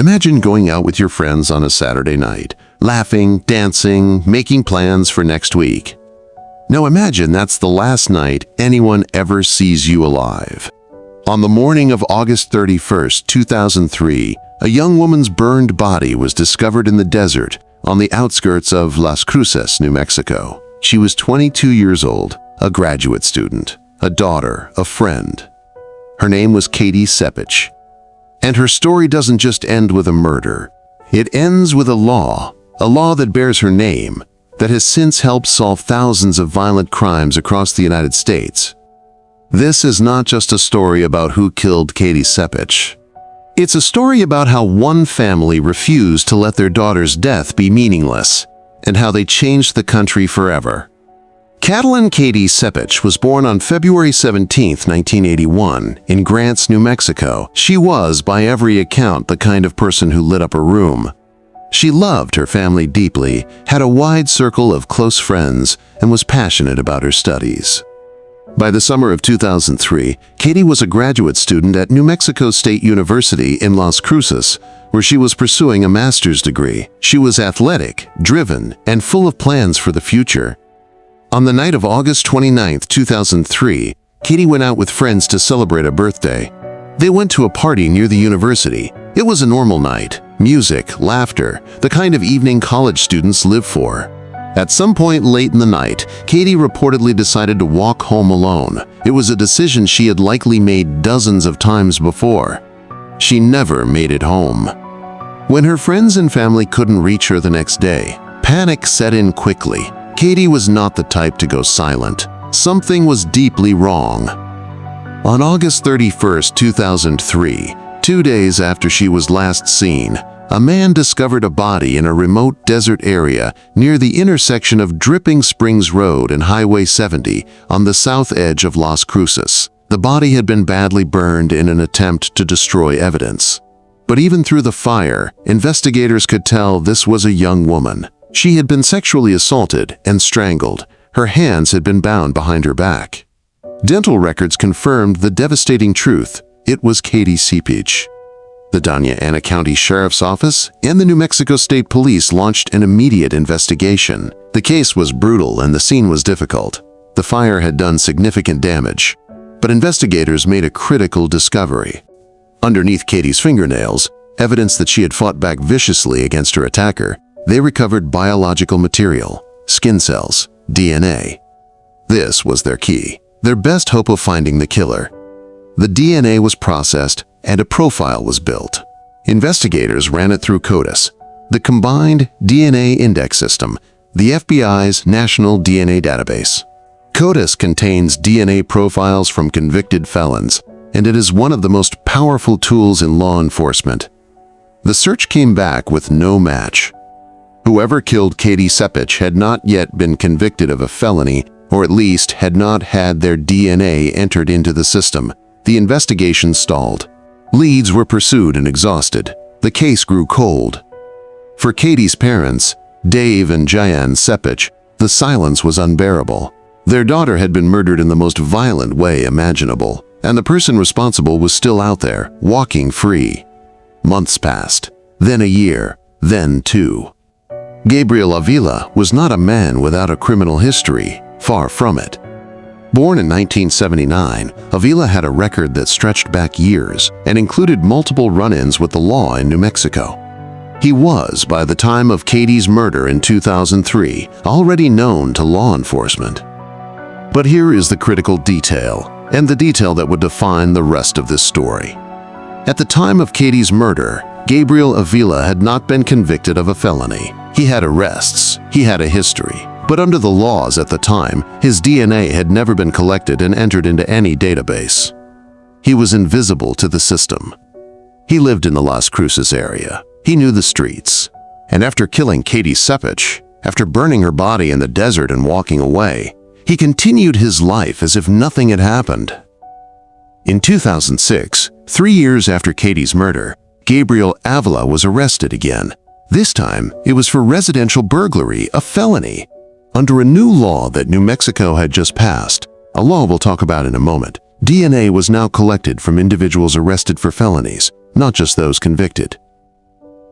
Imagine going out with your friends on a Saturday night, laughing, dancing, making plans for next week. Now imagine that's the last night anyone ever sees you alive. On the morning of August 31st, 2003, a young woman's burned body was discovered in the desert on the outskirts of Las Cruces, New Mexico. She was 22 years old, a graduate student, a daughter, a friend. Her name was Jayann Sepich. And her story doesn't just end with a murder. It ends with a law that bears her name, that has since helped solve thousands of violent crimes across the United States. This is not just a story about who killed Jayann Sepich. It's a story about how one family refused to let their daughter's death be meaningless, and how they changed the country forever. Jayann Sepich was born on February 17, 1981, in Grants, New Mexico. She was, by every account, the kind of person who lit up a room. She loved her family deeply, had a wide circle of close friends, and was passionate about her studies. By the summer of 2003, Katie was a graduate student at New Mexico State University in Las Cruces, where she was pursuing a master's degree. She was athletic, driven, and full of plans for the future. On the night of August 29, 2003, Katie went out with friends to celebrate a birthday. They went to a party near the university. It was a normal night. Music, laughter, the kind of evening college students live for. At some point late in the night, Katie reportedly decided to walk home alone. It was a decision she had likely made dozens of times before. She never made it home. When her friends and family couldn't reach her the next day, panic set in quickly. Katie was not the type to go silent. Something was deeply wrong. On August 31, 2003, 2 days after she was last seen, a man discovered a body in a remote desert area near the intersection of Dripping Springs Road and Highway 70 on the south edge of Las Cruces. The body had been badly burned in an attempt to destroy evidence. But even through the fire, investigators could tell this was a young woman. She had been sexually assaulted and strangled. Her hands had been bound behind her back. Dental records confirmed the devastating truth. It was Jayann Sepich. The Doña Ana County Sheriff's Office and the New Mexico State Police launched an immediate investigation. The case was brutal and the scene was difficult. The fire had done significant damage. But investigators made a critical discovery. Underneath Katie's fingernails, evidence that she had fought back viciously against her attacker, they recovered biological material, skin cells, DNA. This was their key, their best hope of finding the killer. The DNA was processed and a profile was built. Investigators ran it through CODIS, the Combined DNA Index System, the FBI's National DNA Database. CODIS contains DNA profiles from convicted felons, and it is one of the most powerful tools in law enforcement. The search came back with no match. Whoever killed Jayann Sepich had not yet been convicted of a felony, or at least had not had their DNA entered into the system. The investigation stalled. Leads were pursued and exhausted. The case grew cold. For Katie's parents, Dave and Jayann Sepich, the silence was unbearable. Their daughter had been murdered in the most violent way imaginable, and the person responsible was still out there, walking free. Months passed, then a year, then 2. Gabriel Avila was not a man without a criminal history, far from it. Born in 1979, Avila had a record that stretched back years and included multiple run-ins with the law in New Mexico. He was, by the time of Katie's murder in 2003, already known to law enforcement. But here is the critical detail, and the detail that would define the rest of this story. At the time of Katie's murder, Gabriel Avila had not been convicted of a felony. He had arrests, he had a history, but under the laws at the time, his DNA had never been collected and entered into any database. He was invisible to the system. He lived in the Las Cruces area. He knew the streets. And after killing Jayann Sepich, after burning her body in the desert and walking away, he continued his life as if nothing had happened. In 2006, 3 years after Katie's murder, Gabriel Avila was arrested again. This time, it was for residential burglary, a felony. Under a new law that New Mexico had just passed, a law we'll talk about in a moment, DNA was now collected from individuals arrested for felonies, not just those convicted.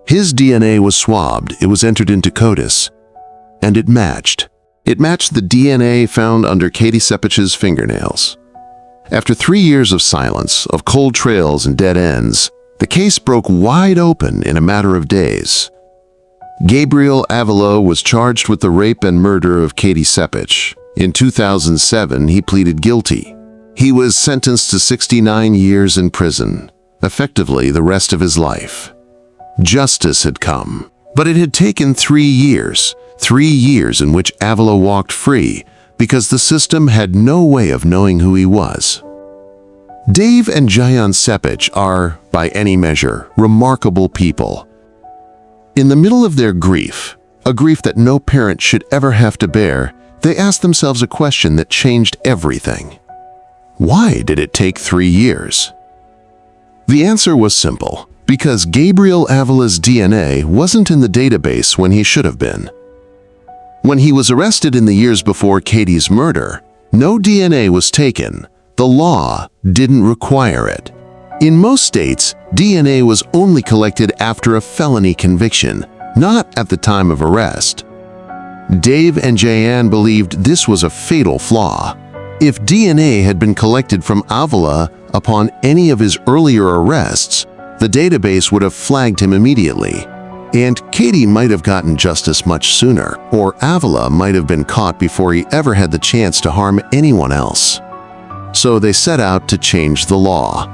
His DNA was swabbed, it was entered into CODIS, and it matched. It matched the DNA found under Katie Sepich's fingernails. After 3 years of silence, of cold trails and dead ends, the case broke wide open in a matter of days. Gabriel Avila was charged with the rape and murder of Katie Sepich. In 2007, he pleaded guilty. He was sentenced to 69 years in prison, effectively the rest of his life. Justice had come, but it had taken 3 years in which Avila walked free because the system had no way of knowing who he was. Dave and Jayann Sepich are, by any measure, remarkable people. In the middle of their grief, a grief that no parent should ever have to bear, they asked themselves a question that changed everything. Why did it take 3 years? The answer was simple. Because Gabriel Avila's DNA wasn't in the database when he should have been. When he was arrested in the years before Katie's murder, no DNA was taken. The law didn't require it. In most states, DNA was only collected after a felony conviction, not at the time of arrest. Dave and Jayann believed this was a fatal flaw. If DNA had been collected from Avila upon any of his earlier arrests, the database would have flagged him immediately, and Katie might have gotten justice much sooner, or Avila might have been caught before he ever had the chance to harm anyone else. So they set out to change the law.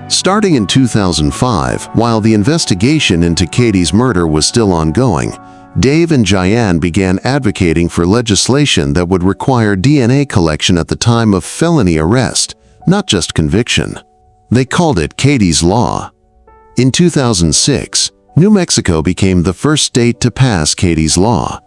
Starting in 2005, while the investigation into Katie's murder was still ongoing, Dave and Jayann began advocating for legislation that would require DNA collection at the time of felony arrest, not just conviction. They called it Katie's Law. In 2006, New Mexico became the first state to pass Katie's Law.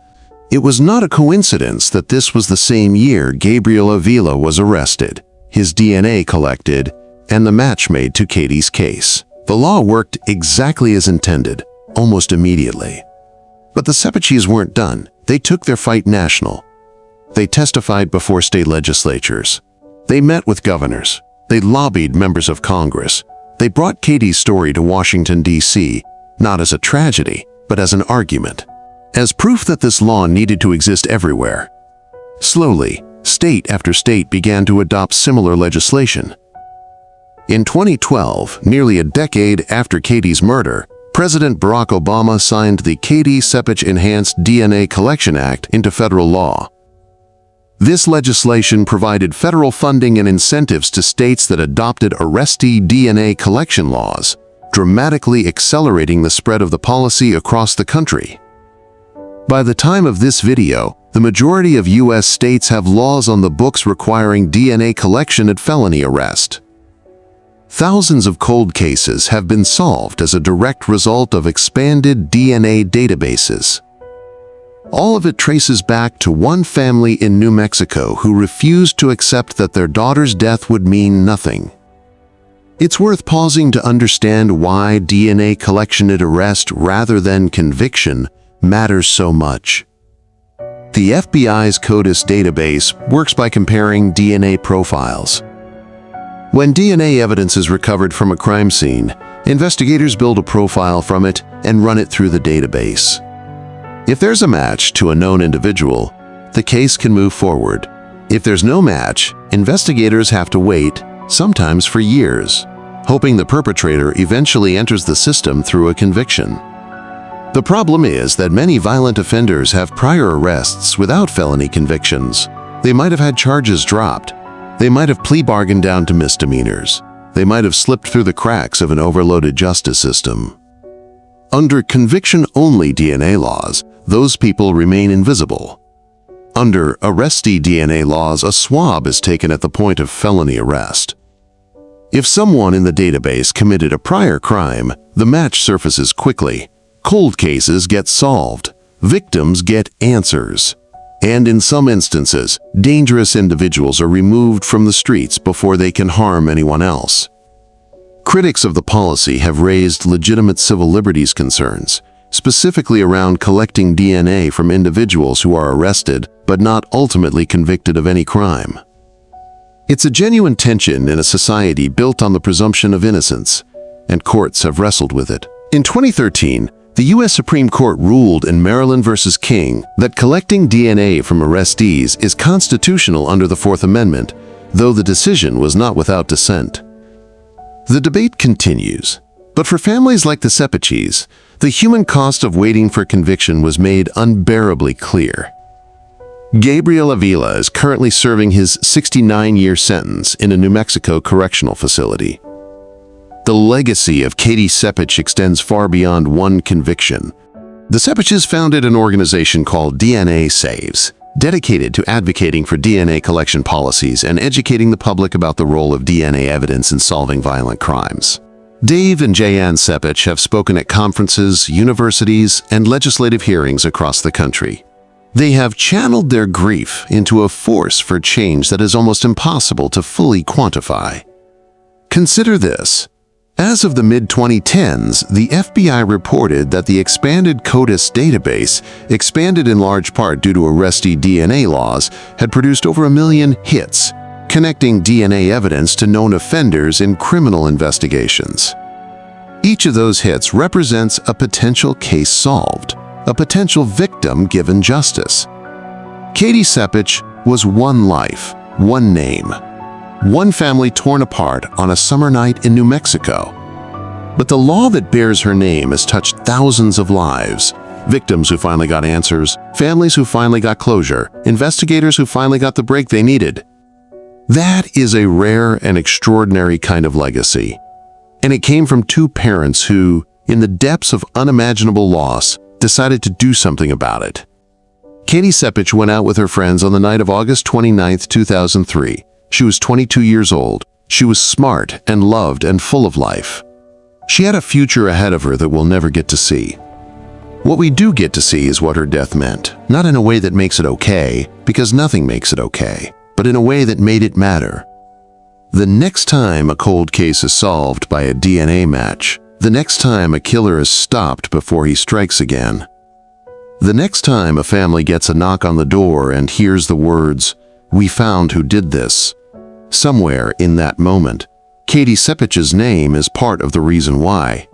It was not a coincidence that this was the same year Gabriel Avila was arrested, his DNA collected, and the match made to Katie's case. The law worked exactly as intended, almost immediately. But the Sepichis weren't done. They took their fight national. They testified before state legislatures. They met with governors. They lobbied members of Congress. They brought Katie's story to Washington, D.C., not as a tragedy, but as an argument, as proof that this law needed to exist everywhere. Slowly, state after state began to adopt similar legislation. In 2012, nearly a decade after Katie's murder, President Barack Obama signed the Katie Sepich Enhanced DNA Collection Act into federal law. This legislation provided federal funding and incentives to states that adopted arrestee DNA collection laws, dramatically accelerating the spread of the policy across the country. By the time of this video, the majority of U.S. states have laws on the books requiring DNA collection at felony arrest. Thousands of cold cases have been solved as a direct result of expanded DNA databases. All of it traces back to one family in New Mexico who refused to accept that their daughter's death would mean nothing. It's worth pausing to understand why DNA collection at arrest rather than conviction matters so much. The FBI's CODIS database works by comparing DNA profiles. When DNA evidence is recovered from a crime scene, investigators build a profile from it and run it through the database. If there's a match to a known individual, the case can move forward. If there's no match, investigators have to wait, sometimes for years, hoping the perpetrator eventually enters the system through a conviction. The problem is that many violent offenders have prior arrests without felony convictions. They might have had charges dropped. They might have plea bargained down to misdemeanors. They might have slipped through the cracks of an overloaded justice system. Under conviction-only DNA laws, those people remain invisible. Under arrestee DNA laws, a swab is taken at the point of felony arrest. If someone in the database committed a prior crime, the match surfaces quickly. Cold cases get solved. Victims get answers. And in some instances, dangerous individuals are removed from the streets before they can harm anyone else. Critics of the policy have raised legitimate civil liberties concerns, specifically around collecting DNA from individuals who are arrested but not ultimately convicted of any crime. It's a genuine tension in a society built on the presumption of innocence, and courts have wrestled with it. In 2013, The U.S. Supreme Court ruled in Maryland v. King that collecting DNA from arrestees is constitutional under the Fourth Amendment, though the decision was not without dissent. The debate continues, but for families like the Sepiches, the human cost of waiting for conviction was made unbearably clear. Gabriel Avila is currently serving his 69-year sentence in a New Mexico correctional facility. The legacy of Jayann Sepich extends far beyond one conviction. The Sepiches founded an organization called DNA Saves, dedicated to advocating for DNA collection policies and educating the public about the role of DNA evidence in solving violent crimes. Dave and Jayann Sepich have spoken at conferences, universities, and legislative hearings across the country. They have channeled their grief into a force for change that is almost impossible to fully quantify. Consider this. As of the mid-2010s, the FBI reported that the expanded CODIS database, expanded in large part due to arrestee DNA laws, had produced over 1 million hits, connecting DNA evidence to known offenders in criminal investigations. Each of those hits represents a potential case solved, a potential victim given justice. Jayann Sepich was one life, one name. One family torn apart on a summer night in New Mexico. But the law that bears her name has touched thousands of lives. Victims who finally got answers, families who finally got closure, investigators who finally got the break they needed. That is a rare and extraordinary kind of legacy. And it came from two parents who, in the depths of unimaginable loss, decided to do something about it. Jayann Sepich went out with her friends on the night of August 29, 2003. She was 22 years old. She was smart and loved and full of life. She had a future ahead of her that we'll never get to see. What we do get to see is what her death meant, not in a way that makes it okay, because nothing makes it okay, but in a way that made it matter. The next time a cold case is solved by a DNA match, the next time a killer is stopped before he strikes again, the next time a family gets a knock on the door and hears the words, "We found who did this," somewhere in that moment, Jayann Sepich's name is part of the reason why.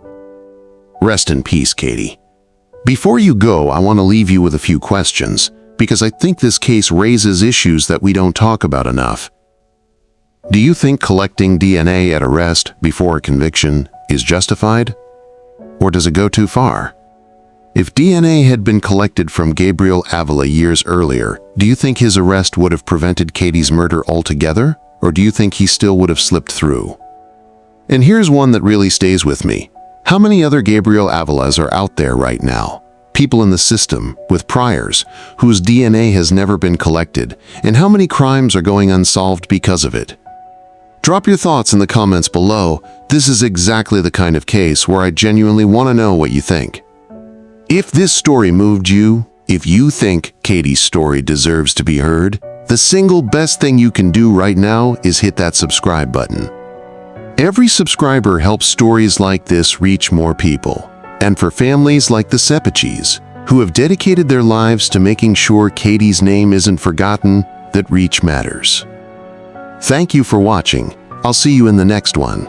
Rest in peace, Katie. Before you go, I want to leave you with a few questions, because I think this case raises issues that we don't talk about enough. Do you think collecting DNA at arrest before a conviction is justified? Or does it go too far? If DNA had been collected from Gabriel Avila years earlier, do you think his arrest would have prevented Katie's murder altogether? Or do you think he still would have slipped through? And here's one that really stays with me. How many other Gabriel Avilas are out there right now? People in the system, with priors, whose DNA has never been collected, and how many crimes are going unsolved because of it? Drop your thoughts in the comments below. This is exactly the kind of case where I genuinely want to know what you think. If this story moved you, if you think Katie's story deserves to be heard, the single best thing you can do right now is hit that subscribe button. Every subscriber helps stories like this reach more people, and for families like the Sepiches, who have dedicated their lives to making sure Katie's name isn't forgotten, that reach matters. Thank you for watching. I'll see you in the next one.